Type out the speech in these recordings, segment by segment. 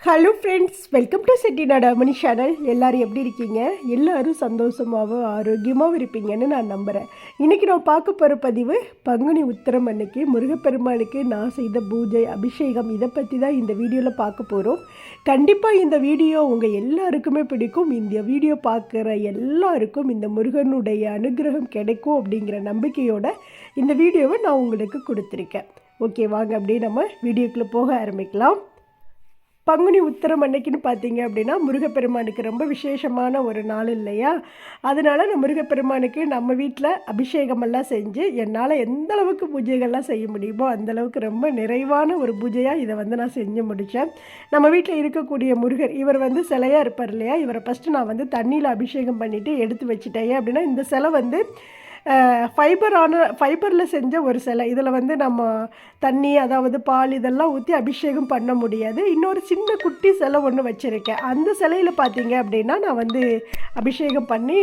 Hello friends, welcome to Chettinad அம்மணி channel. எல்லோரும் எப்படி இருக்கீங்க? எல்லோரும் சந்தோஷமாகவும் ஆரோக்கியமாகவும் இருப்பீங்கன்னு நான் நம்புகிறேன். இன்றைக்கி நான் பார்க்க போகிற பதிவு பங்குனி உத்திரம் அன்னைக்கு முருகப்பெருமானுக்கு நான் செய்த பூஜை அபிஷேகம் இதை பற்றி தான் இந்த வீடியோவில் பார்க்க போகிறோம். கண்டிப்பாக இந்த வீடியோ உங்கள் எல்லாருக்குமே பிடிக்கும். இந்த வீடியோ பார்க்குற எல்லாருக்கும் இந்த முருகனுடைய அனுகிரகம் கிடைக்கும் அப்படிங்கிற நம்பிக்கையோடு இந்த வீடியோவை நான் உங்களுக்கு கொடுத்துருக்கேன். ஓகே, வாங்க அப்படியே நம்ம வீடியோக்குள்ளே போக ஆரம்பிக்கலாம். பங்குனி உத்திரம் அன்னைக்குன்னு பார்த்தீங்க அப்படின்னா முருகப்பெருமானுக்கு ரொம்ப விசேஷமான ஒரு நாள் இல்லையா? அதனால் நான் முருகப்பெருமானுக்கு நம்ம வீட்டில் அபிஷேகமெல்லாம் செஞ்சு என்னால் எந்த அளவுக்கு பூஜைகள்லாம் செய்ய முடியுமோ அந்தளவுக்கு ரொம்ப நிறைவான ஒரு பூஜையாக இதை நான் செஞ்சு முடித்தேன். நம்ம வீட்டில் இருக்கக்கூடிய முருகர் இவர் சிலையாக இருப்பார் இல்லையா? இவரை ஃபஸ்ட்டு நான் தண்ணியில் அபிஷேகம் பண்ணிவிட்டு எடுத்து வச்சுட்டேன். அப்படின்னா இந்த சிலை ஃபைபரில் செஞ்ச ஒரு சிலை. இதில் நம்ம தண்ணி, அதாவது பால் இதெல்லாம் ஊற்றி அபிஷேகம் பண்ண முடியாது. இன்னொரு சின்ன குட்டி சிலை ஒன்று வச்சுருக்கேன். அந்த சிலையில் பார்த்தீங்க அப்படின்னா நான் அபிஷேகம் பண்ணி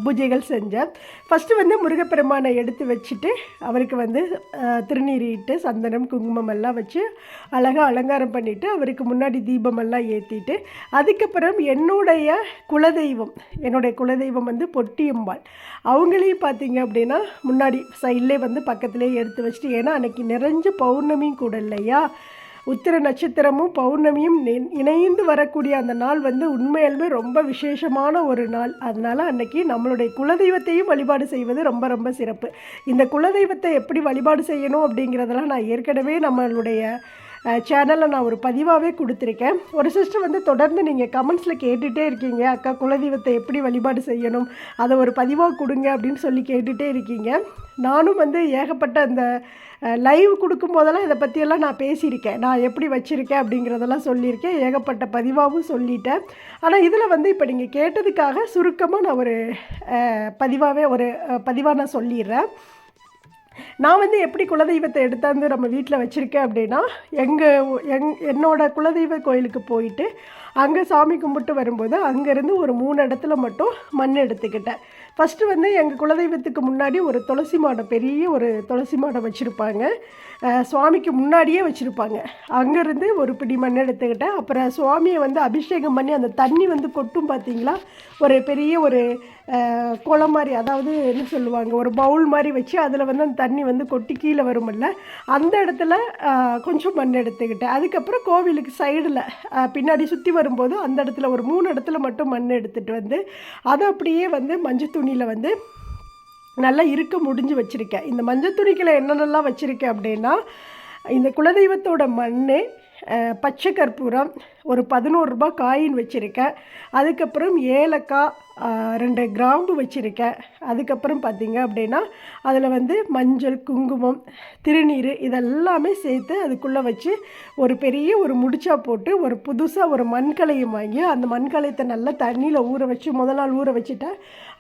பூஜைகள் செஞ்சேன். ஃபஸ்ட்டு முருகப்பெருமானை எடுத்து வச்சுட்டு அவருக்கு திருநீரிட்டு சந்தனம் குங்குமம் எல்லாம் வச்சு அழகாக அலங்காரம் பண்ணிவிட்டு அவருக்கு முன்னாடி தீபமெல்லாம் ஏற்றிட்டு அதுக்கப்புறம் என்னுடைய குலதெய்வம் பொட்டியம்பாள் அவங்களையும் பார்த்தீங்க அப்படின்னா முன்னாடி சைட்லேயே பக்கத்துலேயே எடுத்து வச்சுட்டு, ஏன்னா அன்றைக்கி நிறைஞ்ச பௌர்ணமியும் கூட இல்லையா? உத்திர நட்சத்திரமும் பௌர்ணமியும் இணைந்து வரக்கூடிய அந்த நாள் உண்மையாலுமே ரொம்ப விசேஷமான ஒரு நாள். அதனால் அன்றைக்கி நம்மளுடைய குலதெய்வத்தையும் வழிபாடு செய்வது ரொம்ப ரொம்ப சிறப்பு. இந்த குலதெய்வத்தை எப்படி வழிபாடு செய்யணும் அப்படிங்கிறதெல்லாம் நான் ஏற்கனவே நம்மளுடைய சேனலில் நான் ஒரு பதிவாகவே கொடுத்துருக்கேன். ஒரு சிஸ்டர் தொடர்ந்து நீங்கள் கமெண்ட்ஸில் கேட்டுகிட்டே இருக்கீங்க, அக்கா குலதெய்வத்தை எப்படி வழிபாடு செய்யணும் அதை ஒரு பதிவாக கொடுங்க அப்படின்னு சொல்லி கேட்டுகிட்டே இருக்கீங்க. நானும் ஏகப்பட்ட அந்த லைவ் கொடுக்கும்போதெல்லாம் இதை பற்றியெல்லாம் நான் பேசியிருக்கேன். நான் எப்படி வச்சுருக்கேன் அப்படிங்கிறதெல்லாம் சொல்லியிருக்கேன், ஏகப்பட்ட பதிவாகவும் சொல்லிட்டேன். ஆனால் இதில் இப்போ நீங்கள் கேட்டதுக்காக சுருக்கமாக நான் ஒரு பதிவாக நான் சொல்லிடுறேன். நான் எப்படி குலதெய்வத்தை எடுத்தாந்து நம்ம வீட்டில் வச்சுருக்கேன் அப்படின்னா, என்னோட குலதெய்வ கோயிலுக்கு போயிட்டு அங்கே சாமி கும்பிட்டு வரும்போது அங்கேருந்து ஒரு 3 இடத்துல மட்டும் மண் எடுத்துக்கிட்டேன். ஃபஸ்ட்டு எங்கள் குலதெய்வத்துக்கு முன்னாடி ஒரு துளசி மாடம், பெரிய ஒரு துளசி மாடம் வச்சுருப்பாங்க, சுவாமிக்கு முன்னாடியே வச்சுருப்பாங்க. அங்கேருந்து ஒரு பிடி மண் எடுத்துக்கிட்டேன். அப்புறம் சுவாமியை அபிஷேகம் பண்ணி அந்த தண்ணி கொட்டும் பார்த்தீங்களா, ஒரு பெரிய ஒரு குளம் மாதிரி, அதாவது என்ன சொல்லுவாங்க, ஒரு பவுல் மாதிரி வச்சு அதில் அந்த தண்ணி கொட்டி கீழே வருமில்ல, அந்த இடத்துல கொஞ்சம் மண் எடுத்துக்கிட்டேன். அதுக்கப்புறம் கோவிலுக்கு சைடில் பின்னாடி சுற்றி வரும்போது அந்த இடத்துல ஒரு 3 இடத்துல மட்டும் மண் எடுத்துகிட்டு அதை அப்படியே மஞ்சள் துணியில் நல்லா இருக்க முடிஞ்சு வச்சுருக்கேன். இந்த மஞ்சள் துணிக்கில் என்னென்னலாம் வச்சுருக்கேன் அப்படின்னா, இந்த குலதெய்வத்தோட மண், பச்சை கற்பூரம், ஒரு 11 ரூபாய் காயின் வச்சுருக்கேன். அதுக்கப்புறம் ஏலக்காய், 2 கிராம்பு வச்சுருக்கேன். அதுக்கப்புறம் பார்த்திங்க அப்படின்னா அதில் மஞ்சள், குங்குமம், திருநீர் இதெல்லாமே சேர்த்து அதுக்குள்ளே வச்சு ஒரு பெரிய ஒரு முடிச்சா போட்டு ஒரு புதுசாக ஒரு மண்கலையும் வாங்கி அந்த மண்கலையத்தை நல்லா தண்ணியில் ஊற வச்சு முதல் நாள் ஊற வச்சுட்டேன்.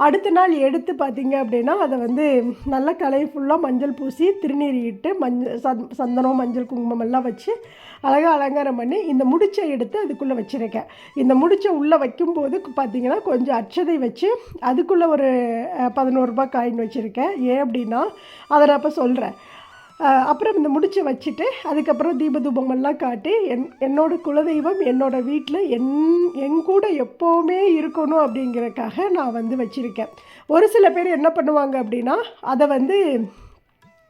அடுத்த நாள் எடுத்து பார்த்திங்க அப்படின்னா அதை நல்லா கலையை ஃபுல்லாக மஞ்சள் பூசி திருநீர் இட்டு சந்தனம், மஞ்சள், குங்குமம் எல்லாம் வச்சு அழகாக அலங்காரம் பண்ணி இந்த முடிச்சை எடுத்து அதுக்குள்ளே வச்சுருக்கேன். இந்த முடிச்சை உள்ளே வைக்கும்போது பார்த்திங்கன்னா கொஞ்சம் அட்சதை வச்சு அதுக்குள்ளே ஒரு 11 ரூபாய் காயின் வச்சுருக்கேன். ஏன் அப்படின்னா அதை நான் இப்போ சொல்கிறேன். அப்புறம் இந்த முடிச்சை வச்சுட்டு அதுக்கப்புறம் தீபதூபமெல்லாம் காட்டி என்னோடய குலதெய்வம் என்னோடய வீட்டில் என் கூட எப்போவுமே இருக்கணும் அப்படிங்கிறதுக்காக நான் வச்சுருக்கேன். ஒரு சில பேர் என்ன பண்ணுவாங்க அப்படின்னா அதை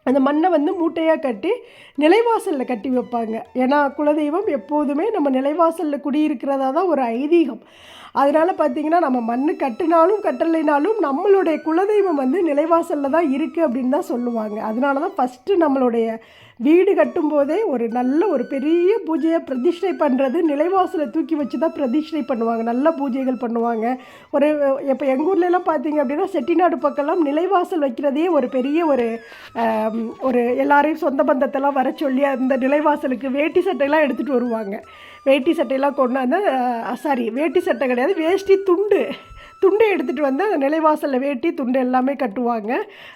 அந்த மண்ணை மூட்டையாக கட்டி நிலைவாசலில் கட்டி வைப்பாங்க. ஏன்னா குலதெய்வம் எப்போதுமே நம்ம நிலைவாசலில் குடியிருக்கிறதா தான் ஒரு ஐதீகம். அதனால் பார்த்திங்கன்னா நம்ம மண் கட்டினாலும் கட்டலைனாலும் நம்மளுடைய குலதெய்வம் நிலைவாசலில் தான் இருக்குது அப்படின்னு தான் சொல்லுவாங்க. அதனால தான் ஃபஸ்ட்டு நம்மளுடைய வீடு கட்டும்போதே ஒரு நல்ல ஒரு பெரிய பூஜையை பிரதிஷ்டை பண்ணுறது நிலைவாசலை தூக்கி வச்சு தான் பிரதிஷ்டை பண்ணுவாங்க, நல்ல பூஜைகள் பண்ணுவாங்க. இப்போ எங்கள் ஊர்லெலாம் பார்த்திங்க அப்படின்னா செட்டிநாடு பக்கம்லாம் நிலைவாசல் வைக்கிறதே ஒரு பெரிய ஒரு எல்லாரையும் சொந்த பந்தத்தெல்லாம் வர சொல்லி அந்த நிலைவாசலுக்கு வேட்டி சட்டையெல்லாம் எடுத்துகிட்டு வருவாங்க. வேட்டி சட்டையெல்லாம் கொண்டாந்து வேட்டி சட்டை கிடையாது, வேஷ்டி துண்டை எடுத்துகிட்டு அந்த நிலைவாசலில் வேட்டி துண்டு எல்லாமே கட்டுவாங்க.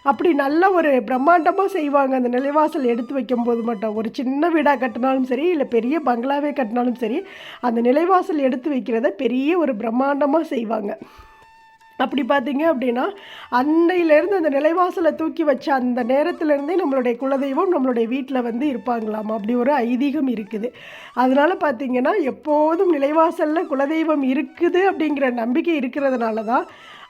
அப்படி நல்ல ஒரு பிரம்மாண்டமாக செய்வாங்க. அந்த நிலைவாசல் எடுத்து வைக்கும்போது மட்டும் ஒரு சின்ன வீடாக கட்டினாலும் சரி, இல்லை பெரிய பங்களாவே கட்டினாலும் சரி, அந்த நிலைவாசல் எடுத்து வைக்கிறத பெரிய ஒரு பிரம்மாண்டமாக செய்வாங்க. அப்படி பார்த்தீங்க அப்படின்னா அன்னையிலேருந்து அந்த நிலைவாசலை தூக்கி வச்ச அந்த நேரத்துலேருந்தே நம்மளுடைய குலதெய்வம் நம்மளுடைய வீட்டில் வந்து இருப்பாங்களாம். அப்படி ஒரு ஐதீகம் இருக்குது. அதனால் பார்த்திங்கன்னா எப்போதும் நிலைவாசலில் குலதெய்வம் இருக்குது அப்படிங்கிற நம்பிக்கை இருக்கிறதுனால தான்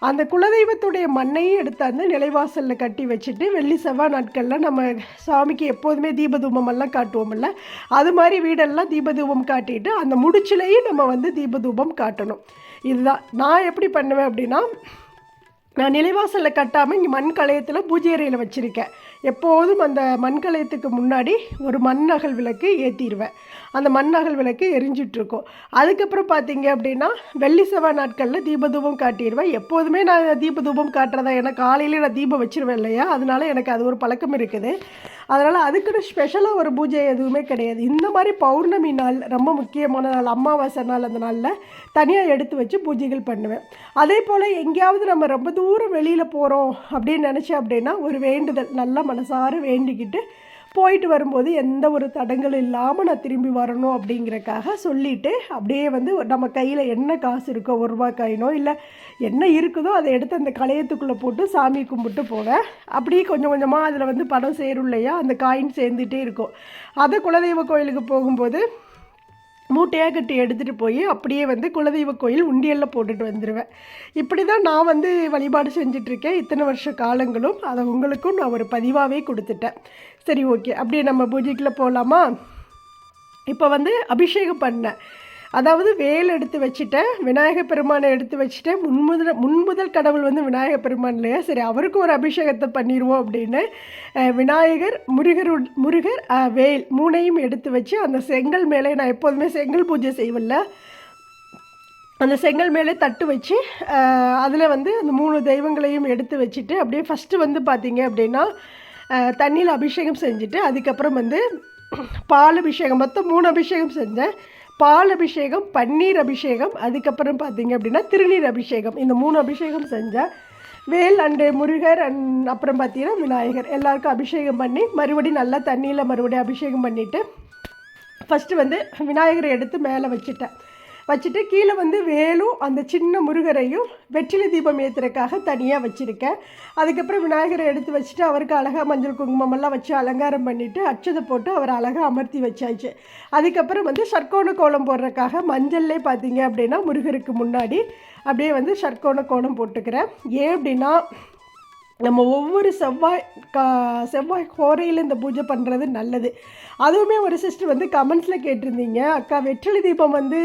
அந்த குலதெய்வத்துடைய மண்ணையும் எடுத்தாந்து நிலைவாசலில் கட்டி வச்சுட்டு வெள்ளி செவ்வாய் நாட்களில் நம்ம சாமிக்கு எப்போதுமே தீபதூபமெல்லாம் காட்டுவோம்ல, அது மாதிரி வீடெல்லாம் தீபதூபம் காட்டிட்டு அந்த முடிச்சிலையும் நம்ம வந்து தீபதூபம் காட்டணும். இதுதான் நான் எப்படி பண்ணுவேன் அப்படின்னா, நான் நிலைவாசலில் கட்டாமல் இங்கே மண் கலயத்தில் பூஜை அறையில் வச்சுருக்கேன். எப்போதும் அந்த மண் கலயத்துக்கு முன்னாடி ஒரு மண் அகல் விளக்கு ஏற்றிடுவேன். அந்த மண் அகல் விளக்கு எரிஞ்சிட்ருக்கோம். அதுக்கப்புறம் பார்த்தீங்க அப்படின்னா வெள்ளி செவ்வாய் நாட்களில் தீபதூபம் காட்டிடுவேன். எப்போதுமே நான் தீபதூபம் காட்டுறதா, ஏன்னா காலையிலே நான் தீபம் வச்சுருவேன் இல்லையா, அதனால் எனக்கு அது ஒரு பழக்கம் இருக்குது. அதனால் அதுக்குன்னு ஸ்பெஷலாக ஒரு பூஜை எதுவுமே கிடையாது. இந்த மாதிரி பௌர்ணமி நாள் ரொம்ப முக்கியமான நாள், அமாவாசை நாள், அந்த நாளில் தனியாக எடுத்து வச்சு பூஜைகள் பண்ணுவேன். அதே போல் எங்கேயாவது நம்ம ரொம்ப தூரம் வெளியில் போகிறோம் அப்படின்னு நினச்சேன் அப்படின்னா ஒரு வேண்டுதல் நல்லா மனசார வேண்டிக்கிட்டு போயிட்டு வரும்போது எந்த ஒரு தடங்களும் இல்லாமல் நான் திரும்பி வரணும் அப்படிங்கிறக்காக சொல்லிவிட்டு அப்படியே வந்து நம்ம கையில் என்ன காசு இருக்கோ, 1 ரூபாய் காயினோ இல்லை என்ன இருக்குதோ அதை எடுத்து அந்த கலையத்துக்குள்ளே போட்டு சாமி கும்பிட்டு போவேன். அப்படியே கொஞ்சம் கொஞ்சமாக அதில் வந்து பணம் சேரும் இல்லையா, அந்த காயின் சேர்ந்துகிட்டே இருக்கும். அதை குலதெய்வ கோயிலுக்கு போகும்போது மூட்டையாக கட்டி எடுத்துகிட்டு போய் அப்படியே வந்து குலதெய்வ கோயில் உண்டியலில் போட்டுட்டு வந்துடுவேன். இப்படி தான் நான் வந்து வழிபாடு செஞ்சிட்ருக்கேன் இத்தனை வருஷ காலங்களும். அதை உங்களுக்கும் நான் ஒரு பதிவாகவே கொடுத்துட்டேன். சரி, ஓகே, அப்படியே நம்ம பூஜைக்குள்ளே போகலாமா? இப்போ வந்து அபிஷேகம் பண்ணேன், அதாவது வேல் எடுத்து வச்சுட்டேன், விநாயகர் பெருமானை எடுத்து வச்சுட்டேன். முன்முதல் கடவுள் வந்து விநாயகர் பெருமான் இல்லையா, சரி அவருக்கு ஒரு அபிஷேகத்தை பண்ணிடுவோம் அப்படின்னு விநாயகர், முருகர், வேல் 3ஐயும் எடுத்து வச்சு அந்த செங்கல் மேலே, நான் எப்போதுமே செங்கல் பூஜை செய்வேன்ல, அந்த செங்கல் மேலே தட்டு வச்சு அதில் வந்து அந்த 3 தெய்வங்களையும் எடுத்து வச்சுட்டு அப்படியே ஃபஸ்ட்டு வந்து பார்த்திங்க அப்படின்னா தண்ணியில் அபிஷேகம் செஞ்சுட்டு அதுக்கப்புறம் வந்து பால் அபிஷேகம், மொத்தம் 3 அபிஷேகம் செஞ்சேன். பால் அபிஷேகம், பன்னீர் அபிஷேகம், அதுக்கப்புறம் பார்த்திங்க அப்படின்னா திருநீர் அபிஷேகம், இந்த 3 அபிஷேகம் செஞ்சேன். வேல் அண்டு முருகர் அப்புறம் பார்த்திங்கன்னா விநாயகர் எல்லாருக்கும் அபிஷேகம் பண்ணி மறுபடியும் நல்லா தண்ணியில் மறுபடியும் அபிஷேகம் பண்ணிவிட்டு ஃபஸ்ட்டு வந்து விநாயகரை எடுத்து மேலே வச்சுட்டு கீழே வந்து வேலும் அந்த சின்ன முருகரையும் வெற்றிலை தீபம் ஏற்றுறதுக்காக தனியாக வச்சுருக்கேன். அதுக்கப்புறம் விநாயகரை எடுத்து வச்சுட்டு அவருக்கு அழகாக மஞ்சள் குங்குமமெல்லாம் வச்சு அலங்காரம் பண்ணிவிட்டு அட்சதை போட்டு அவரை அழகாக அமர்த்தி வச்சாச்சு. அதுக்கப்புறம் வந்து சர்க்கோண கோலம் போடுறதுக்காக மஞ்சள்லே பார்த்தீங்க அப்படின்னா முருகருக்கு முன்னாடி அப்படியே வந்து சர்க்கோண கோலம் போட்டுக்கிறேன். ஏன் அப்படின்னா நம்ம ஒவ்வொரு செவ்வாய் ஹோரையில் இந்த பூஜை பண்ணுறது நல்லது. அதுவுமே ஒரு சிஸ்டர் வந்து கமெண்ட்ஸில் கேட்டிருந்தீங்க, அக்கா வெற்றிலை தீபம் வந்து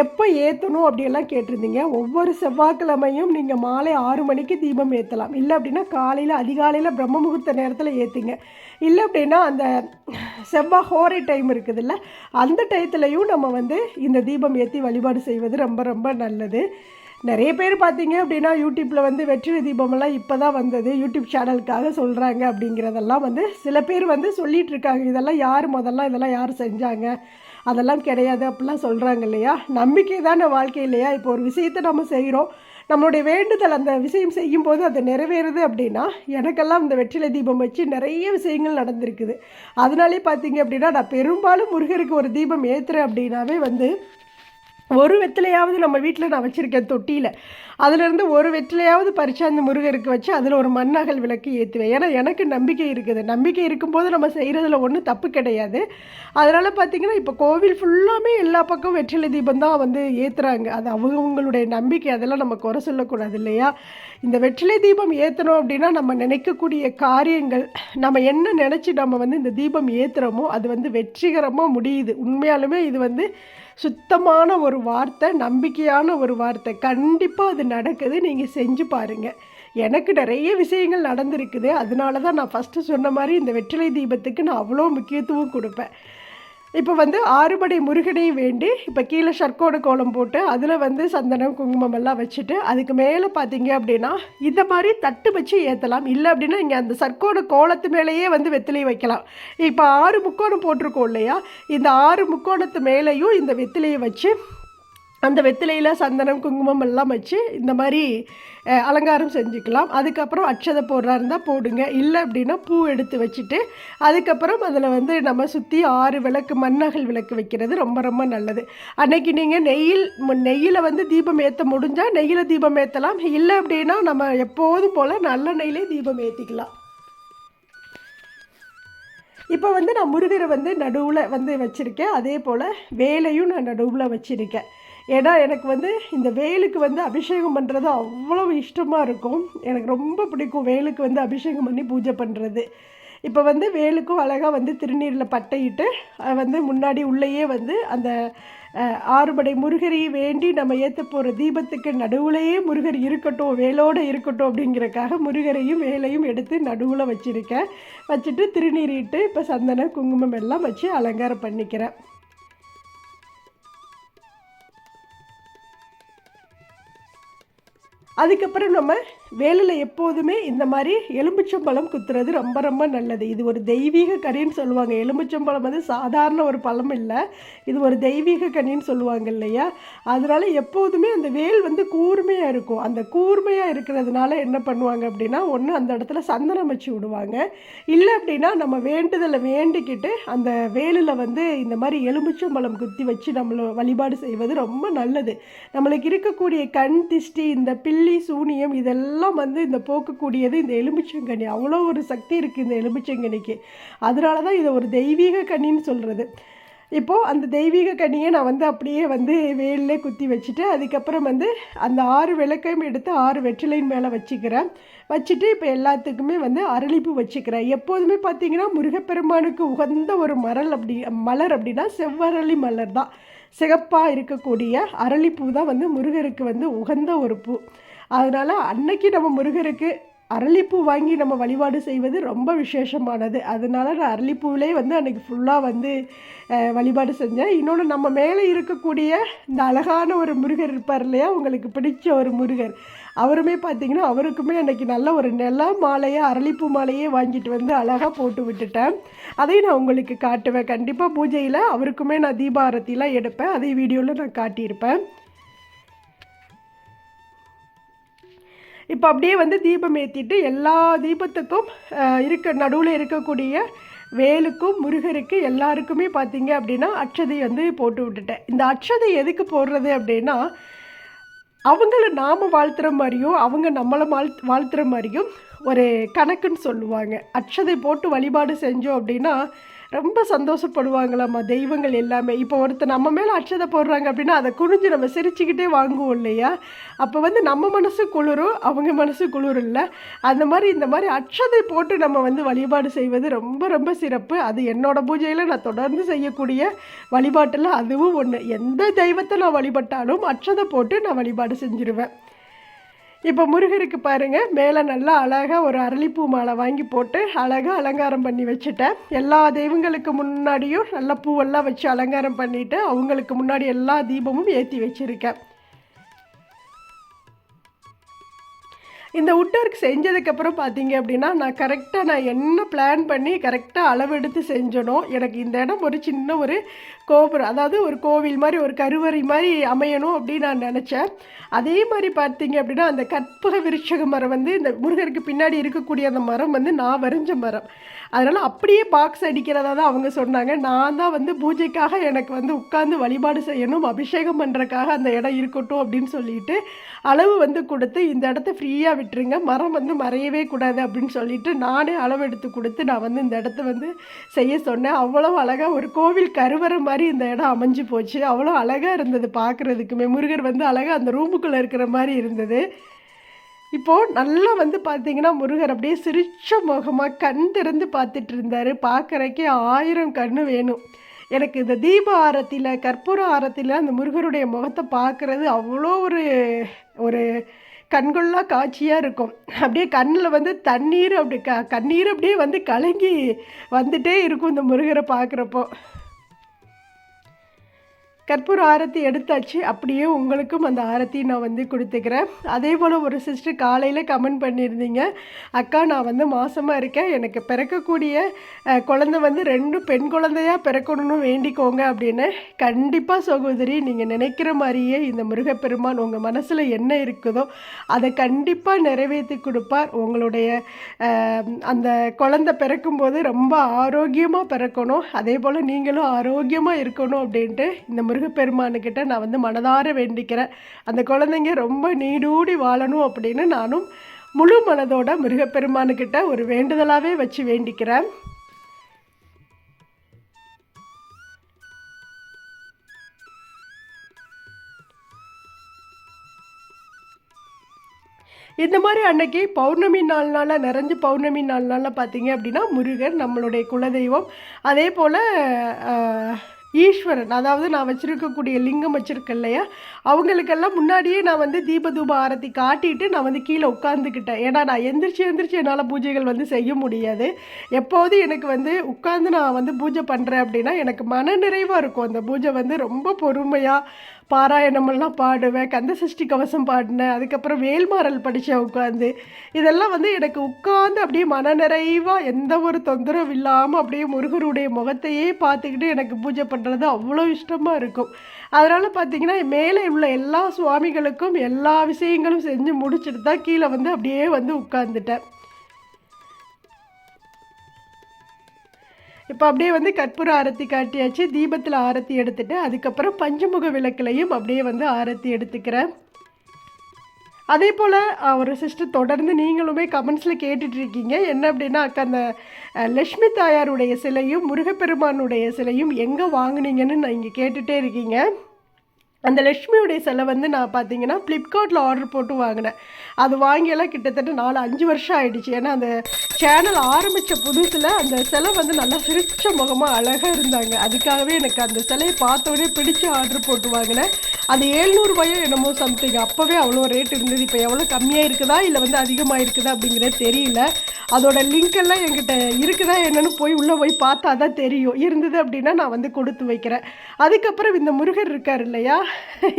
எப்போ ஏற்றணும் அப்படியெல்லாம் கேட்டிருந்தீங்க. ஒவ்வொரு செவ்வாய்க்கிழமையும் நீங்கள் மாலை 6 மணிக்கு தீபம் ஏற்றலாம். இல்லை அப்படின்னா காலையில் அதிகாலையில் பிரம்ம முகூர்த்த நேரத்தில் ஏற்றுங்க. இல்லை அப்படின்னா அந்த செவ்வாய் ஹோரை டைம் இருக்குதுல்ல, அந்த டயத்துலையும் நம்ம வந்து இந்த தீபம் ஏற்றி வழிபாடு செய்வது ரொம்ப ரொம்ப நல்லது. நிறைய பேர் பார்த்தீங்க அப்படின்னா யூடியூப்பில் வந்து வெற்றிலை தீபமெல்லாம் இப்போ தான் வந்தது, யூடியூப் சேனலுக்காக சொல்கிறாங்க அப்படிங்கிறதெல்லாம் வந்து சில பேர் வந்து சொல்லிகிட்ருக்காங்க. இதெல்லாம் யார் இதெல்லாம் யார் செஞ்சாங்க, அதெல்லாம் கிடையாது அப்படிலாம் சொல்கிறாங்க இல்லையா. நம்பிக்கை தானே வாழ்க்கை இல்லையா. இப்போ ஒரு விஷயத்தை நம்ம செய்கிறோம், நம்மளுடைய வேண்டுதல் அந்த விஷயம் செய்யும்போது அது நிறைவேறுது அப்படின்னா, எனக்கெல்லாம் இந்த வெற்றிலை தீபம் வச்சு நிறைய விஷயங்கள் நடந்திருக்குது. அதனாலே பார்த்தீங்க அப்படின்னா நான் பெரும்பாலும் முருகருக்கு ஒரு தீபம் ஏற்றுறேன் அப்படின்னாவே வந்து ஒரு வெற்றிலையாவது நம்ம வீட்டில் நான் வச்சுருக்கேன் தொட்டியில், அதிலேருந்து ஒரு வெற்றிலையாவது பறித்து அந்த முருகருக்கு வச்சு அதில் ஒரு மண்ணகல் விளக்கு ஏற்றுவேன். ஏன்னா எனக்கு நம்பிக்கை இருக்குது. நம்பிக்கை இருக்கும்போது நம்ம செய்கிறதுல ஒன்றும் தப்பு கிடையாது. அதனால் பார்த்திங்கன்னா இப்போ கோவில் ஃபுல்லாமே எல்லா பக்கம் வெற்றிலை தீபம் தான் வந்து ஏற்றுறாங்க. அது அவங்களுடைய நம்பிக்கை, அதெல்லாம் நம்ம குறை சொல்லக்கூடாது இல்லையா. இந்த வெற்றிலை தீபம் ஏற்றணும் அப்படின்னா நம்ம நினைக்கக்கூடிய காரியங்கள், நம்ம என்ன நினச்சி நம்ம வந்து இந்த தீபம் ஏற்றுறோமோ அது வந்து வெற்றிகரமாக முடியுது. உண்மையாலுமே இது வந்து சுத்தமான ஒரு வார்த்தை, நம்பிக்கையான ஒரு வார்த்தை. கண்டிப்பாக அது நடக்குது, நீங்கள் செஞ்சு பாருங்கள். எனக்கு நிறைய விஷயங்கள் நடந்திருக்குது. அதனால தான் நான் ஃபஸ்ட்டு சொன்ன மாதிரி இந்த வெற்றிலை தீபத்துக்கு நான் அவ்வளோ முக்கியத்துவம் கொடுப்பேன். இப்போ வந்து 6 படை முருகனையும் வேண்டி இப்போ கீழே சர்க்கோட கோலம் போட்டு அதில் வந்து சந்தனம் குங்குமம் எல்லாம் வச்சுட்டு அதுக்கு மேலே பார்த்தீங்க அப்படின்னா இந்த மாதிரி தட்டு வச்சு ஏற்றலாம். இல்லை அப்படின்னா இங்கே அந்த சர்க்கோட கோலத்து மேலேயே வந்து வெத்திலை வைக்கலாம். இப்போ 6 முக்கோணம் போட்டிருக்கோம் இல்லையா, இந்த 6 முக்கோணத்து மேலேயும் இந்த வெத்திலையை வச்சு அந்த வெற்றிலையில் சந்தனம் குங்குமம் எல்லாம் வச்சு இந்த மாதிரி அலங்காரம் செஞ்சுக்கலாம். அதுக்கப்புறம் அட்சதை போடுறா இருந்தால் போடுங்க, இல்லை அப்படின்னா பூ எடுத்து வச்சுட்டு அதுக்கப்புறம் அதில் வந்து நம்ம சுற்றி 6 விளக்கு மண்ணகல் விளக்கு வைக்கிறது ரொம்ப ரொம்ப நல்லது. அன்னைக்கு நீங்கள் நெய்யில் வந்து தீபம் ஏற்ற முடிஞ்சால் நெய்யில் தீபம் ஏற்றலாம், இல்லை அப்படின்னா நம்ம எப்போதும் போல் நல்ல நெய்யிலே தீபம் ஏற்றிக்கலாம். இப்போ வந்து நான் முருகரை வந்து நடுவில் வந்து வச்சுருக்கேன், அதே போல் வேலையும் நான் நடுவில் வச்சுருக்கேன். ஏன்னா எனக்கு வந்து இந்த வேலுக்கு வந்து அபிஷேகம் பண்ணுறது அவ்வளோ இஷ்டமாக இருக்கும், எனக்கு ரொம்ப பிடிக்கும் வேலுக்கு வந்து அபிஷேகம் பண்ணி பூஜை பண்ணுறது. இப்போ வந்து வேலுக்கும் அழகாக வந்து திருநீரில் பட்டையிட்டு வந்து முன்னாடி உள்ளேயே வந்து அந்த 6 படை முருகரையும் வேண்டி நம்ம ஏற்ற போகிற தீபத்துக்கு நடுவுலையே முருகர் இருக்கட்டும், வேலோடு இருக்கட்டும் அப்படிங்கிறக்காக முருகரையும் வேலையும் எடுத்து நடுவில் வச்சுருக்கேன். வச்சுட்டு திருநீரிட்டு இப்போ சந்தனம் குங்குமம் எல்லாம் வச்சு அலங்காரம் பண்ணிக்கிறேன். அதுக்கப்புறம் நம்ம வேலில் எப்போதுமே இந்த மாதிரி எலுமிச்சம்பழம் குத்துறது ரொம்ப ரொம்ப நல்லது. இது ஒரு தெய்வீக கனின்னு சொல்லுவாங்க. எலுமிச்சம்பழம் வந்து சாதாரண ஒரு பழம் இல்லை, இது ஒரு தெய்வீக கனின்னு சொல்லுவாங்க இல்லையா. அதனால் எப்போதுமே அந்த வேல் வந்து கூர்மையாக இருக்கும். அந்த கூர்மையாக இருக்கிறதுனால என்ன பண்ணுவாங்க அப்படின்னா, ஒன்று அந்த இடத்துல சந்தனம் வச்சு விடுவாங்க, இல்லை அப்படின்னா நம்ம வேண்டுதலை வேண்டிக்கிட்டு அந்த வேலில் வந்து இந்த மாதிரி எலுமிச்சம்பழம் குத்தி வச்சு நம்மளை வழிபாடு செய்வது ரொம்ப நல்லது. நம்மளுக்கு இருக்கக்கூடிய கண் திஷ்டி, இந்த பில்லி சூனியம் இதெல்லாம் வந்து இந்த போக்கக்கூடியது இந்த எலுமிச்சங்கனி. அவ்வளோ ஒரு சக்தி இருக்குது இந்த எலுமிச்சங்கனிக்கு. அதனால தான் இதை ஒரு தெய்வீக கனின்னு சொல்கிறது. இப்போது அந்த தெய்வீக கனியை நான் வந்து அப்படியே வந்து வேலிலே குத்தி வச்சுட்டு அதுக்கப்புறம் வந்து அந்த 6 விளக்கையும் எடுத்து 6 வெற்றிலையின் மேலே வச்சுக்கிறேன். வச்சுட்டு இப்போ எல்லாத்துக்குமே வந்து அரளிப்பூ வச்சுக்கிறேன். எப்போதுமே பார்த்திங்கன்னா முருகப்பெருமானுக்கு உகந்த ஒரு மலர் அப்படின்னா செவ்வரளி மலர் தான். சிகப்பாக இருக்கக்கூடிய அரளிப்பூ தான் வந்து முருகருக்கு வந்து உகந்த ஒரு பூ. அதனால் அன்னைக்கு நம்ம முருகருக்கு அரளிப்பூ வாங்கி நம்ம வழிபாடு செய்வது ரொம்ப விசேஷமானது. அதனால நான் அரளிப்பூவிலே வந்து அன்றைக்கி ஃபுல்லாக வந்து வழிபாடு செஞ்சேன். இன்னொன்று, நம்ம மேலே இருக்கக்கூடிய இந்த அழகான ஒரு முருகர் இருப்பார் இல்லையா, உங்களுக்கு பிடிச்ச ஒரு முருகர், அவருமே பார்த்திங்கன்னா அவருக்குமே அன்றைக்கி நல்ல ஒரு மாலையை அரளிப்பூ மாலையே வாங்கிட்டு வந்து அழகாக போட்டு விட்டுட்டேன். அதையும் நான் உங்களுக்கு காட்டுவேன் கண்டிப்பாக. பூஜையில் அவருக்குமே நான் தீபாரத்திலாம் எடுப்பேன், அதே வீடியோவில் நான் காட்டியிருப்பேன். இப்போ அப்படியே வந்து தீபம் ஏற்றிட்டு எல்லா தீபத்துக்கும் நடுவில் இருக்கக்கூடிய வேலுக்கும் முருகருக்கு எல்லாருக்குமே பார்த்திங்க அப்படின்னா அட்சதை வந்து போட்டு விட்டுட்டேன். இந்த அட்சதை எதுக்கு போடுறது அப்படின்னா, அவங்கள நாம் வாழ்த்துற மாதிரியும் அவங்க நம்மளை வாழ்த்துற மாதிரியும் ஒரு கணக்குன்னு சொல்லுவாங்க. அட்சதை போட்டு வழிபாடு செஞ்சோம் அப்படின்னா ரொம்ப சந்தோஷப்படுவாங்களாம்மா தெய்வங்கள் எல்லாமே. இப்போ ஒருத்தர் நம்ம மேலே அட்சதை போடுறாங்க அப்படின்னா அதை குனிஞ்சு நம்ம சிரிச்சுக்கிட்டே வாங்குவோம் இல்லையா. அப்போ வந்து நம்ம மனசு குளிரும், அவங்க மனசு குளிரும் இல்லை. அந்த மாதிரி இந்த மாதிரி அட்சதை போட்டு நம்ம வந்து வழிபாடு செய்வது ரொம்ப ரொம்ப சிறப்பு. அது என்னோடய பூஜையில் நான் தொடர்ந்து செய்யக்கூடிய வழிபாட்டில் அதுவும் ஒன்று. எந்த தெய்வத்தை நான் வழிபட்டாலும் அட்சதை போட்டு நான் வழிபாடு செஞ்சுருவேன். இப்போ முருகருக்கு பாருங்கள், மேலே நல்லா அழகாக ஒரு அரளிப்பூ மாலை வாங்கி போட்டு அழகாக அலங்காரம் பண்ணி வச்சுட்டேன். எல்லா தெய்வங்களுக்கு முன்னாடியும் நல்லா பூவெல்லாம் வச்சு அலங்காரம் பண்ணிவிட்டு அவங்களுக்கு முன்னாடி எல்லா தீபமும் ஏற்றி வச்சுருக்கேன். இந்த உட்டர்க் செஞ்சதுக்கப்புறம் பார்த்தீங்க அப்படின்னா நான் என்ன பிளான் பண்ணி கரெக்டாக அளவெடுத்து செஞ்சனோ, எனக்கு இந்த இடம் ஒரு சின்ன ஒரு கோபுரம், அதாவது ஒரு கோவில் மாதிரி ஒரு கருவறை மாதிரி அமையணும் அப்படின்னு நான் நினச்சேன். அதே மாதிரி பார்த்தீங்க அப்படின்னா அந்த கற்பக விருட்சக மரம் வந்து இந்த முருகருக்கு பின்னாடி இருக்கக்கூடிய அந்த மரம் வந்து நான் வரைஞ்ச மரம். அதனால் அப்படியே பாக்ஸ் அடிக்கிறதா தான் அவங்க சொன்னாங்க. நான் தான் வந்து பூஜைக்காக எனக்கு வந்து உட்கார்ந்து வழிபாடு செய்யணும், அபிஷேகம் பண்ணுறக்காக அந்த இடம் இருக்கட்டும் அப்படின்னு சொல்லிட்டு அளவு வந்து கொடுத்து இந்த இடத்த ஃப்ரீயாக விட்டுருங்க, மரம் வந்து மறையவே கூடாது அப்படின்னு சொல்லிட்டு நானே அளவு எடுத்து கொடுத்து நான் வந்து இந்த இடத்த வந்து செய்ய சொன்னேன். அவ்வளோ அழகாக ஒரு கோவில் கருவறை மாதிரி இந்த இடம் அமைஞ்சு போச்சு. அவ்வளோ அழகாக இருந்தது பார்க்குறதுக்குமே. முருகர் வந்து அழகாக அந்த ரூமுக்குள்ளே இருக்கிற மாதிரி இருந்தது. இப்போது நல்லா வந்து பார்த்திங்கன்னா முருகர் அப்படியே சிரிச்ச முகமாக கண் திறந்து பார்த்துட்டு இருந்தார். பார்க்குறக்கே 1000 கண்ணு வேணும். எனக்கு இந்த தீப ஆரத்தியில் கற்பூர ஆரத்தியில் அந்த முருகருடைய முகத்தை பார்க்குறது அவ்வளோ ஒரு கண்கொள்ளா காட்சியாக இருக்கும். அப்படியே கண்ணில் வந்து தண்ணீர் அப்படி கண்ணீர் அப்படியே வந்து கலங்கி வந்துட்டே இருக்கும் இந்த முருகரை பார்க்குறப்போ. கற்பூர ஆரத்தி எடுத்தாச்சு. அப்படியே உங்களுக்கும் அந்த ஆரத்தி நான் வந்து கொடுத்துக்கிறேன். அதே போல் ஒரு சிஸ்டர் காலையில் கமெண்ட் பண்ணியிருந்தீங்க, அக்கா நான் வந்து மாசமாக இருக்கேன், எனக்கு பிறக்கக்கூடிய குழந்தை வந்து 2 பெண் குழந்தையாக பிறக்கணும்னு வேண்டிக்கோங்க அப்படின்னு. கண்டிப்பாக சகோதரி, நீங்கள் நினைக்கிற மாதிரியே இந்த முருகப்பெருமான் உங்கள் மனசில் என்ன இருக்குதோ அதை கண்டிப்பாக நிறைவேற்றி கொடுப்பார். உங்களுடைய அந்த குழந்தை பிறக்கும்போது ரொம்ப ஆரோக்கியமாக பிறக்கணும், அதே போல் நீங்களும் ஆரோக்கியமாக இருக்கணும் அப்படின்ட்டு இந்த முருகப்பெருமானுக்கிட்ட நான் வந்து மனதார வேண்டிக்கிறேன். அந்த குழந்தைங்க ரொம்ப நீடூடி வாழணும் அப்படின்னு நானும் முழு மனதோட முருகப்பெருமானுக்கிட்ட ஒரு வேண்டுதலாகவே வச்சு வேண்டிக்கிறேன். இந்த மாதிரி அன்னைக்கு பௌர்ணமி நாள்னால நிறைஞ்சு பௌர்ணமி நாள்னால பார்த்தீங்க அப்படின்னா முருகன் நம்மளுடைய குலதெய்வம். அதே போல் ஈஸ்வரன், அதாவது நான் வச்சுருக்கக்கூடிய லிங்கம் வச்சுருக்கேன் இல்லையா, அவங்களுக்கெல்லாம் முன்னாடியே நான் வந்து தீபதூப ஆரத்தி காட்டிட்டு நான் வந்து கீழே உட்காந்துக்கிட்டேன். ஏன்னா நான் எந்திரிச்சு என்னால் பூஜைகள் வந்து செய்ய முடியாது. எப்போது எனக்கு வந்து உட்காந்து நான் வந்து பூஜை பண்ணுறேன் அப்படின்னா எனக்கு மன நிறைவாக இருக்கும். அந்த பூஜை வந்து ரொம்ப பொறுமையாக பாராயணமெல்லாம் பாடுவேன், கந்த சஷ்டி கவசம் பாடினேன், அதுக்கப்புறம் வேல்மாறல் படித்தேன் உட்காந்து. இதெல்லாம் வந்து எனக்கு உட்காந்து அப்படியே மனநிறைவாக எந்த ஒரு தொந்தரவு இல்லாமல் அப்படியே முருகருடைய முகத்தையே பார்த்துக்கிட்டு எனக்கு பூஜை பண்ணுறது அவ்வளோ இஷ்டமாக இருக்கும். அதனால் பார்த்திங்கன்னா மேலே உள்ள எல்லா சுவாமிகளுக்கும் எல்லா விஷயங்களும் செஞ்சு முடிச்சுட்டு தான் கீழே வந்து அப்படியே வந்து உட்காந்துட்டேன். இப்போ அப்படியே வந்து கற்பூர ஆரத்தி காட்டியாச்சு, தீபத்தில் ஆரத்தி எடுத்துகிட்டு அதுக்கப்புறம் பஞ்சமுக விளக்குலையும் அப்படியே வந்து ஆரத்தி எடுத்துக்கிறேன். அதே போல் ஒரு சிஸ்டர் தொடர்ந்து நீங்களுமே கமெண்ட்ஸில் கேட்டுட்ருக்கீங்க, என்ன அப்படின்னா அக்கா அந்த லக்ஷ்மி தாயாருடைய சிலையும் முருகப்பெருமானுடைய சிலையும் எங்கே வாங்கினீங்கன்னு நான் இங்கே கேட்டுகிட்டே இருக்கீங்க. அந்த லக்ஷ்மியுடைய சிலை வந்து நான் பார்த்தீங்கன்னா ஃப்ளிப்கார்ட்டில் ஆர்டர் போட்டு வாங்கினேன். அது வாங்கியெல்லாம் கிட்டத்தட்ட 4-5 வருஷம் ஆகிடுச்சு. ஏன்னா அந்த சேனல் ஆரம்பித்த புதுசில் அந்த சிலை வந்து நல்லா சிரிச்ச முகமாக அழகாக இருந்தாங்க. அதுக்காகவே எனக்கு அந்த சிலையை பார்த்தோடனே பிடிச்சி ஆர்டர் போட்டு வாங்கினேன். அது 700 ரூபாயோ என்னமோ சம்திங். அப்போவே அவ்வளோ ரேட் இருந்தது. இப்போ எவ்வளோ கம்மியாக இருக்குதா இல்லை வந்து அதிகமாக இருக்குதா அப்படிங்கிறது தெரியல. அதோட லிங்க்கெல்லாம் என்கிட்ட இருக்குதா என்னென்னு உள்ளே போய் பார்த்தா தான் தெரியும். இருந்தது அப்படின்னா நான் வந்து கொடுத்து வைக்கிறேன். அதுக்கப்புறம் இந்த முருகர் இருக்கார் இல்லையா,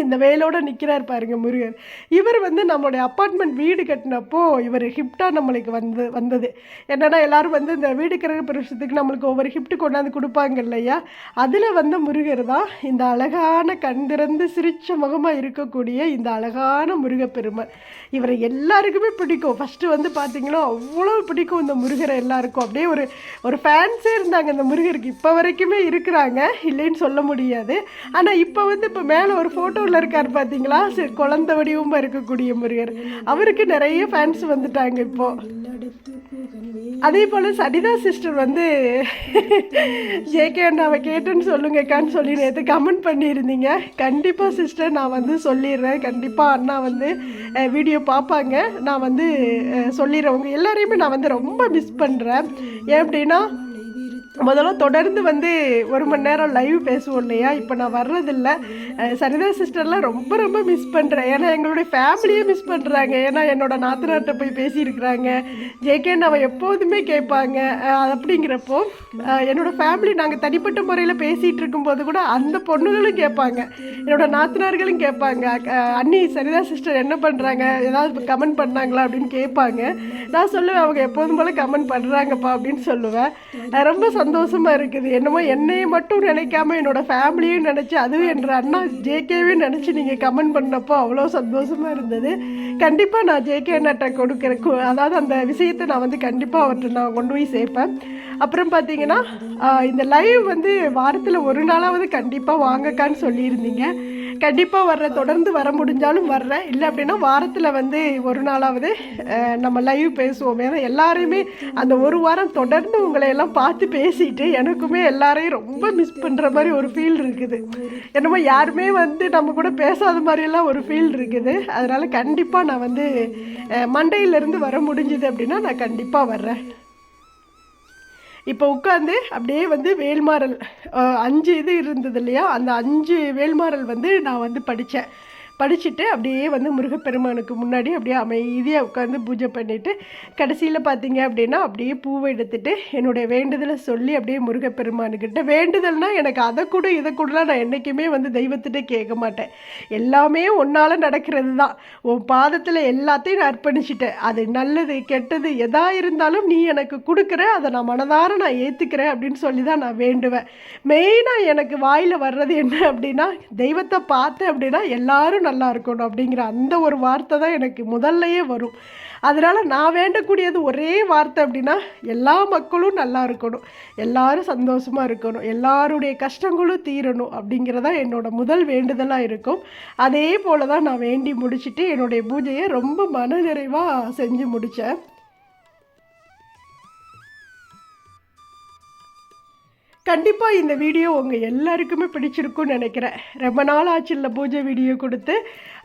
இந்த வேலோடு நிற்கிறார் பாருங்க முருகர். இவர் வந்து நம்மளுடைய அப்பார்ட்மெண்ட் வீடு கட்டினப்போ இவர் ஹிஃப்டாக நம்மளுக்கு வந்தது. என்னென்னா எல்லோரும் வந்து இந்த வீடு கிரக பிரவேசத்துக்கு நம்மளுக்கு ஒவ்வொரு ஹிஃப்ட் கொண்டாந்து கொடுப்பாங்க இல்லையா, அதில் வந்த முருகர் தான் இந்த அழகான கண் திறந்து சிரிச்ச முகமாக இருக்கக்கூடிய இந்த அழகான முருகப்பெருமான். இவரை எல்லாருக்குமே பிடிக்கும். ஃபஸ்ட்டு வந்து பார்த்திங்கன்னா அவ்வளோ பிடிக்கும் இந்த முருகரை எல்லாருக்கும். அப்படியே ஒரு ஃபேன்ஸே இருந்தாங்க இந்த முருகருக்கு. இப்போ வரைக்குமே இருக்கிறாங்க, இல்லைன்னு சொல்ல முடியாது. ஆனால் இப்போ வந்து இப்போ மேலே ஒரு ஃபோட்டோவில் இருக்கார் பார்த்தீங்களா, குழந்தை வடிவமாக இருக்கக்கூடிய முருகர், அவருக்கு நிறைய ஃபேன்ஸ் வந்துட்டாங்க இப்போது. அதே போல் சரிதா சிஸ்டர் வந்து ஜேகே அண்ணாவை கேட்டுன்னு சொல்லுங்கக்கான்னு சொல்லி நேற்று கமெண்ட் பண்ணியிருந்தீங்க. கண்டிப்பாக சிஸ்டர் நான் வந்து சொல்லிடுறேன். கண்டிப்பாக அண்ணா வந்து வீடியோ பார்ப்பாங்க. நான் வந்து சொல்லிடுறேன். உங்கள் எல்லாரையுமே நான் வந்து ரொம்ப மிஸ் பண்ணுறேன். ஏன் அப்படின்னா முதல்ல தொடர்ந்து வந்து 1 மணி நேரம் லைவ் பேசுவோம் இல்லையா, இப்போ நான் வர்றதில்ல. சரிதா சிஸ்டர்லாம் ரொம்ப ரொம்ப மிஸ் பண்ணுறேன். ஏன்னா எங்களுடைய ஃபேமிலியே மிஸ் பண்ணுறாங்க. ஏன்னா என்னோடய நாத்தனார்கிட்ட போய் பேசியிருக்கிறாங்க, ஜேகேன்னு அவன் எப்போதுமே கேட்பாங்க. அப்படிங்கிறப்போ என்னோடய ஃபேமிலி நாங்கள் தனிப்பட்ட முறையில் பேசிகிட்டு இருக்கும்போது கூட அந்த பொண்ணுகளும் கேட்பாங்க, என்னோடய நாத்தனார்களும் கேட்பாங்க, அண்ணி சரிதா சிஸ்டர் என்ன பண்ணுறாங்க, ஏதாவது கமெண்ட் பண்ணாங்களா அப்படின்னு கேட்பாங்க. நான் சொல்லுவேன் அவங்க எப்போதும் போல் கமெண்ட் பண்ணுறாங்கப்பா அப்படின்னு சொல்லுவேன். ரொம்ப சந்தோஷமாக இருக்குது. என்னமோ என்னையை மட்டும் நினைக்காம என்னோடய ஃபேமிலியும் நினச்சி, அதுவும் என்ற அண்ணா ஜேகேவே நினச்சி நீங்கள் கமெண்ட் பண்ணப்போ அவ்வளோ சந்தோஷமாக இருந்தது. கண்டிப்பாக நான் ஜேகே அண்ணாட்ட கொடுக்குறேன். அதாவது அந்த விஷயத்தை நான் வந்து கண்டிப்பாக அவர்கிட்ட நான் கொண்டு போய் சேர்ப்பேன். அப்புறம் பார்த்தீங்கன்னா இந்த லைவ் வந்து வாரத்தில் 1 நாளாவது கண்டிப்பாக வாங்கக்கான்னு சொல்லியிருந்தீங்க. கண்டிப்பாக தொடர்ந்து வர முடிஞ்சாலும் வர்றேன். இல்லை அப்படின்னா வாரத்தில் வந்து 1 நாளாவது நம்ம லைவ் பேசுவோம். ஏன்னா எல்லாரையுமே அந்த 1 வாரம் தொடர்ந்து உங்களை எல்லாம் பார்த்து பேசிட்டு எனக்குமே எல்லாரையும் ரொம்ப மிஸ் பண்ணுற மாதிரி ஒரு ஃபீல் இருக்குது. என்னமோ யாருமே வந்து நம்ம கூட பேசாத மாதிரியெல்லாம் ஒரு ஃபீல் இருக்குது. அதனால் கண்டிப்பாக நான் வந்து மண்டேயிலேருந்து வர முடிஞ்சுது அப்படின்னா நான் கண்டிப்பாக வர்றேன். இப்போ உட்காந்து அப்படியே வந்து வேல்மாறல் 5 இது இருந்தது இல்லையா, அந்த 5 வேல்மாறல் வந்து நான் வந்து படிச்சுட்டு அப்படியே வந்து முருகப்பெருமானுக்கு முன்னாடி அப்படியே அமைதியாக உட்காந்து பூஜை பண்ணிவிட்டு கடைசியில் பார்த்தீங்க அப்படின்னா அப்படியே பூவை எடுத்துகிட்டு என்னுடைய வேண்டுதலை சொல்லி அப்படியே முருகப்பெருமானுக்கிட்ட வேண்டுதல்னால் எனக்கு அதை கூட இதை கூடலாம் நான் என்றைக்குமே வந்து தெய்வத்திட்ட கேட்க மாட்டேன். எல்லாமே ஒன்றால் நடக்கிறது தான். உன் பாதத்தில் எல்லாத்தையும் நான் அர்ப்பணிச்சிட்டேன். அது நல்லது கெட்டது எதாக இருந்தாலும் நீ எனக்கு கொடுக்குற, அதை நான் மனதார நான் ஏற்றுக்கிறேன் அப்படின்னு சொல்லி தான் நான் வேண்டுவேன். மெயினாக எனக்கு வாயில் வர்றது என்ன அப்படின்னா, தெய்வத்தை பார்த்தேன் அப்படின்னா எல்லாரும் நல்லா இருக்கணும் அப்படிங்கிற அந்த ஒரு வார்த்தை தான் எனக்கு முதல்லையே வரும். அதனால் நான் வேண்டக்கூடியது ஒரே வார்த்தை அப்படின்னா, எல்லா மக்களும் நல்லா இருக்கணும், எல்லாரும் சந்தோஷமாக இருக்கணும், எல்லாருடைய கஷ்டங்களும் தீரணும் அப்படிங்கிறதா என்னோட முதல் வேண்டுதலாக இருக்கும். அதே போல் தான் நான் வேண்டி முடிச்சுட்டு என்னுடைய பூஜையை ரொம்ப மனநிறைவாக செஞ்சு முடித்தேன். கண்டிப்பாக இந்த வீடியோ உங்கள் எல்லாருக்குமே பிடிச்சிருக்குன்னு நினைக்கிறேன். ரொம்ப நாள் ஆச்சு இல்லை பூஜை வீடியோ கொடுத்து.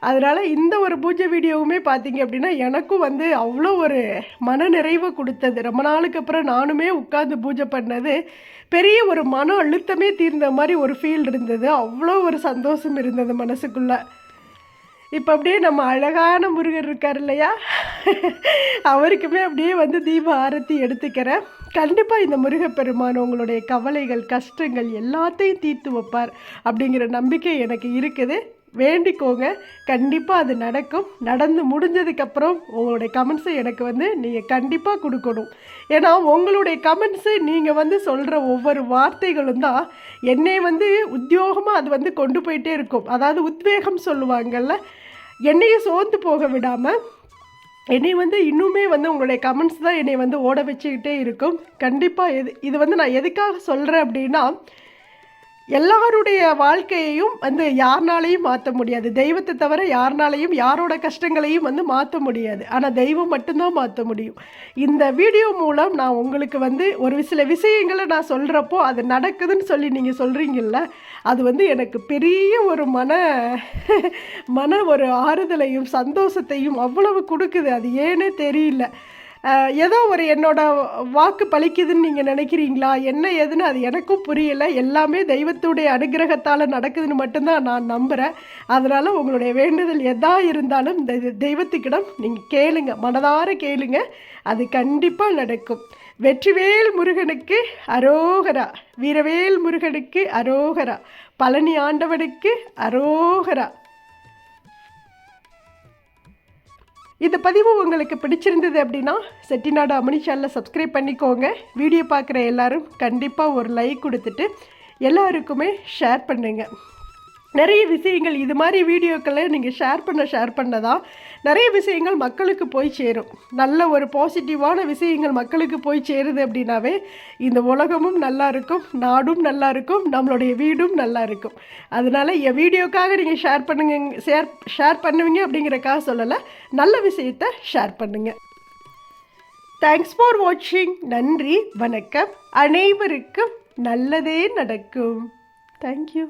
அதனால் இந்த ஒரு பூஜை வீடியோவுமே பார்த்தீங்க அப்படின்னா எனக்கும் வந்து அவ்வளோ ஒரு மன நிறைவை கொடுத்தது. ரொம்ப நாளுக்கு அப்புறம் நானுமே உட்காந்து பூஜை பண்ணது பெரிய ஒரு மன அழுத்தமே தீர்ந்த மாதிரி ஒரு ஃபீல் இருந்தது. அவ்வளோ ஒரு சந்தோஷம் இருந்தது மனசுக்குள்ளே. இப்போ அப்படியே நம்ம அழகான முருகர் இருக்கார் இல்லையா, அவருக்குமே அப்படியே வந்து தீப ஆரத்தி எடுத்துக்கிறேன். கண்டிப்பாக இந்த முருகப்பெருமான் உங்களுடைய கவலைகள் கஷ்டங்கள் எல்லாத்தையும் தீர்த்து வைப்பார் அப்படிங்கிற நம்பிக்கை எனக்கு இருக்குது. வேண்டிக்கோங்க, கண்டிப்பாக அது நடக்கும். நடந்து முடிஞ்சதுக்கப்புறம் உங்களுடைய கமெண்ட்ஸை எனக்கு வந்து நீங்கள் கண்டிப்பாக கொடுக்கணும். ஏன்னா உங்களுடைய கமெண்ட்ஸு நீங்கள் வந்து சொல்கிற ஒவ்வொரு வார்த்தைகளும் தான் என்னை வந்து உத்தியோகமாக அது வந்து கொண்டு போயிட்டே இருக்கும். அதாவது உத்வேகம் சொல்லுவாங்கள்ல, என்னையும் சோர்ந்து போக விடாமல் என்னை வந்து இன்னுமே வந்து உங்களுடைய கமெண்ட்ஸ் தான் என்னை வந்து ஓட வச்சுக்கிட்டே இருக்கும். கண்டிப்பாக இது வந்து நான் எதுக்காக சொல்கிறேன் அப்படின்னா, எல்லாருடைய வாழ்க்கையையும் வந்து யாருனாலையும் மாற்ற முடியாது. தெய்வத்தை தவிர யாருனாலையும் யாரோட கஷ்டங்களையும் வந்து மாற்ற முடியாது. ஆனால் தெய்வம் மட்டும்தான் மாற்ற முடியும். இந்த வீடியோ மூலம் நான் உங்களுக்கு வந்து ஒரு சில விஷயங்களை நான் சொல்கிறப்போ அது நடக்குதுன்னு சொல்லி நீங்கள் சொல்கிறீங்கல்ல, அது வந்து எனக்கு பெரிய ஒரு மன ஒரு ஆறுதலையும் சந்தோஷத்தையும் அவ்வளவு கொடுக்குது. அது ஏன்னே தெரியல. ஏதோ ஒரு என்னோட வாக்கு பலிக்குதுன்னு நீங்கள் நினைக்கிறீங்களா, என்ன ஏதுன்னு அது எனக்கும் புரியலை. எல்லாமே தெய்வத்துடைய அனுகிரகத்தால் நடக்குதுன்னு மட்டும்தான் நான் நம்புகிறேன். அதனால் உங்களுடைய வேண்டுதல் எதா இருந்தாலும் தெய்வத்துக்கிடம் நீங்கள் கேளுங்க, மனதார கேளுங்க, அது கண்டிப்பாக நடக்கும். வெற்றிவேல் முருகனுக்கு அரோகரா, வீரவேல் முருகனுக்கு அரோகரா, பழனி ஆண்டவனுக்கு அரோகரா. இந்த பதிவு உங்களுக்கு பிடிச்சிருந்தது அப்படின்னா செட்டிநாடு அம்மணி சேனலை சப்ஸ்கிரைப் பண்ணிக்கோங்க. வீடியோ பார்க்குற எல்லாரும் கண்டிப்பாக ஒரு லைக் கொடுத்துட்டு எல்லாருக்குமே ஷேர் பண்ணுங்கள். நிறைய விஷயங்கள் இது மாதிரி வீடியோக்களை நீங்கள் ஷேர் பண்ண தான் நிறைய விஷயங்கள் மக்களுக்கு போய் சேரும். நல்ல ஒரு பாசிட்டிவான விஷயங்கள் மக்களுக்கு போய் சேருது அப்படின்னாவே இந்த உலகமும் நல்லா இருக்கும், நாடும் நல்லா இருக்கும், நம்மளுடைய வீடும் நல்லா இருக்கும். அதனால் என் வீடியோக்காக நீங்கள் ஷேர் பண்ணுவீங்க அப்படிங்கிறக்காக சொல்லலை, நல்ல விஷயத்தை ஷேர் பண்ணுங்கள். தேங்க்ஸ் ஃபார் வாட்சிங். நன்றி, வணக்கம். அனைவருக்கும் நல்லதே நடக்கும். தேங்க்யூ.